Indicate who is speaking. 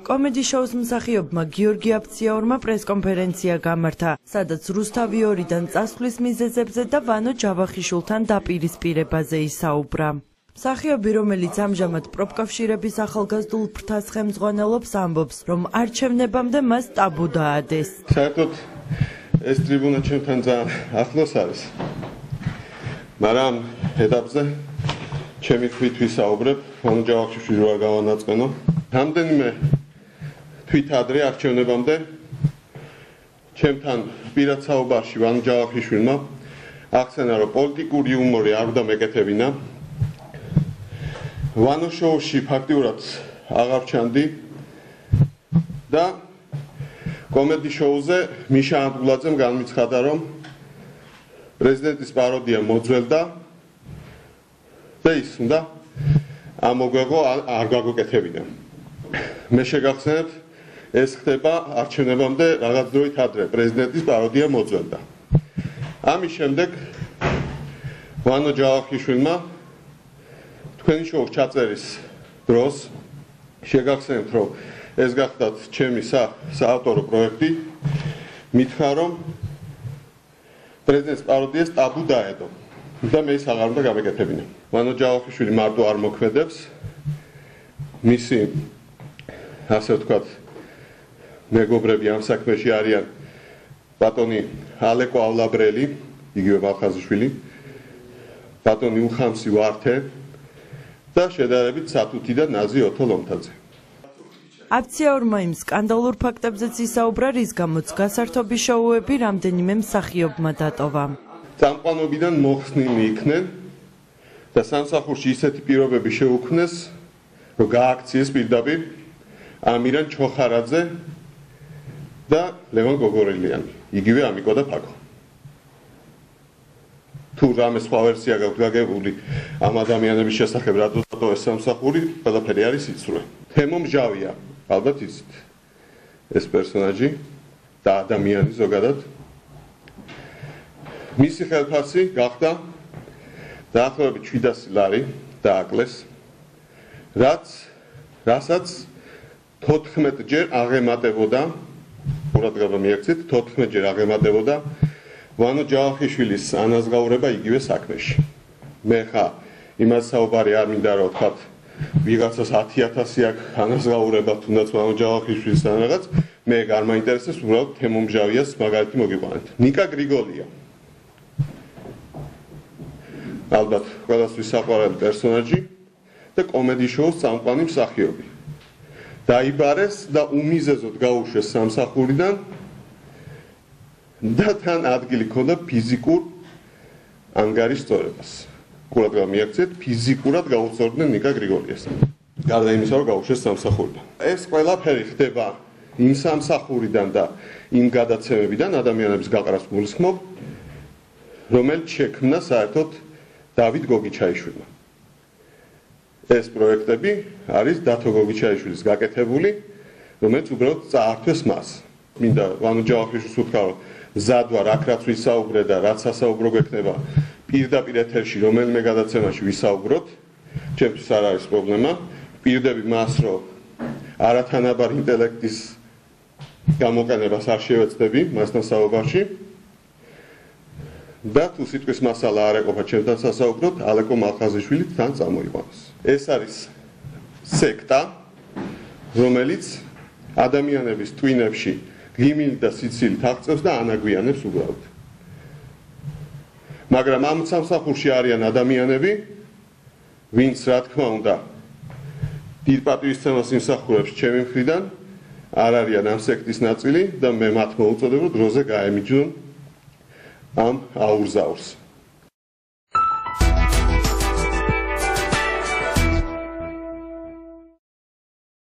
Speaker 1: კომედი შოუს მსახიობმა გიორგი აფციაურმა პრესკონფერენცია გამართა, სადაც რუსთავი 2-დან წასვლის მიზეზებზე და ვანო ჯავახიშვილთან დაპირისპირებაზე ისაუბრა. მსახიობი, რომელიც ამჟამად პროფკავშირების ახალგაზრდულ ფრთას ხელმძღვანელობს, ამბობს, რომ არჩევნებამდე მას ტაბუ დაადეს.
Speaker 2: საერთოდ ეს ტრიბუნა ჩემთან ძალიან ახლოს არის. მაგრამ ეტაპზე ჩემი თვით ვისაუბრებ, ვანო ჯავახიშვილი რო არ გავანაწყენო. რამდენიმე თვით ადრე არჩევნებამდე ჩემთან პირად საუბარში ვანო ჯავახიშვილმა აღწერა, რომ პოლიტიკური იუმორი არ უნდა მეკეთებინა. ვანო შოუში ფაქტიურად აღარ ჩანდი და კომედი შოუზე მიშა ანდღულაძემ განმიცხადა, რომ პრეზიდენტის პაროდია მოძველდა და ის უნდა ამოგვეღო არ გაგუკეთებინა. მე შეგახსენებთ, ეს ხდება არჩევნებამდე რაღაც დროით ადრე, პრეზიდენტის პაროდია მოძველდა. ამის შემდეგ ვანო ჯავახიშვილმა თქვენი შოუს ჩაწერის დროს შეგახსენებთ, რომ ეს გახდათ ჩემი საავტორო პროექტი, მითხრა, რომ პრეზიდენტის პაროდიას ტაბუ დაედო და მე ის აღარ უნდა გამეკეთებინა. ვანო ჯავახიშვილი მარტო არ მოქმედებს, მისი ასე ვთქვათ მეგობრები ამ საქმეში არიან ბატონი ალეკოავლაბრელი, იგივე ბალხაზიშვილი, ბატონი უხამსი ვართე და შედარებით სათუთი და ნაზი ოთოლომთაძე.
Speaker 1: აფციაურმა იმ სკანდალურ ფაქტებზეც ისაუბრა, რის გამოც გასართობი შოუები რამდენიმე მსახიობმა დატოვა.
Speaker 2: წამყვანობიდან მოხსნილი იქნენ და სამსახურში ისეთი პირობები შეუქმნეს, რომ გააქციეს პირდაპირ ამირან ჩოხარაძე და ლევან გოგორელიანი, იგივე ამიკო და ფაკო. თუ რამე სხვა ვერსია გაქვთ გაგებული ამ ადამიანების შესახებ, რატო დატოვეს სამსახური, ყველაფერი არის იცვლე. თემო მჟავია, ალბათ იცით ეს პერსონაჟი და ადამიანი ზოგადად. მისი ხელფასი გახდა დაახლოებით 700 ლარი დააკლეს, რასაც 14 ჯერ აღემატებოდა, ყურადღება მიაქცეთ, 14 ჯერ აღემატებოდა ვანო ჯავახიშვილის ანაზღაურება იგივე საქმეში. მე ხა იმას საუბარი არ მინდა, რომ ვთქვათ, ვიღაცას 10,000 აქვს ანაზღაურება, თუნდაც ვანო ჯავახიშვილის ან რაღაც, მე არ მაინტერესებს, უბრალოდ თემო მჟავიას მაგალითი მოგიყვანეთ. ნიკა გრიგოლია. ალბათ ყველასთვის საყვარელი პერსონაჟი და კომედი შოუს წამყვანი მსახიობი. დაიბარეს და უმიზეზოდ გაუშვეს სამსახურიდან და თან ადგილი ჰქონდა ფიზიკურ ანგარიშწორებას. ყურადღება მიაქცეთ, ფიზიკურად გაუწორდნენ ნიკა გრიგოლიას. გარდა იმისა, რომ გაუშვეს სამსახურიდან. ეს ყველაფერი ხდება იმ სამსახურიდან და იმ გადაცემებიდან ადამიანების გაყრას გულისხმობ, რომელიც შექმნა საერთოდ დავით გოგიჩაიშვილმა. ეს პროექტები არის დათო გოგიჩაიშვილის გაკეთებული, რომელიც უბრალოდ წაართვეს მას. მინდა ვანო ჯავახიშვილს უთქვა, რომ მზად ვარ აქ რაც ვისაუბრე და რაც სასაუბრო გვექნება პირდაპირ ეთერში რომელიმე გადაცემაში ვისაუბროთ, ჩემთვის არ არის პრობლემა. პირდები მას, რომ არათანაბარ ინტელექტის გამოყენებას არ შევეცდები მასთან საუბარში. და თუ სიტყვის მასალა არ ეყოფა ჩემთან სასაუბროდ, ალეკო მალხაზიშვილი თან წამოიყვანოს. ეს არის სექტა, რომელიც ადამიანების ტვინებში ღიმილით და სიცილით აღწევს და ანაგვიანებს უბრალოდ. მაგრამ ამ სამსახურში არიან ადამიანები, ვინც რა თქმა უნდა დიდ პატივისცემას იმსახურებს ჩემი მხრიდან, არ არიან ამ სექტის ნაწილი და მე მათ მოუწოდებ, რომ დროზე გაემიჯნონ ამ აურზაურს.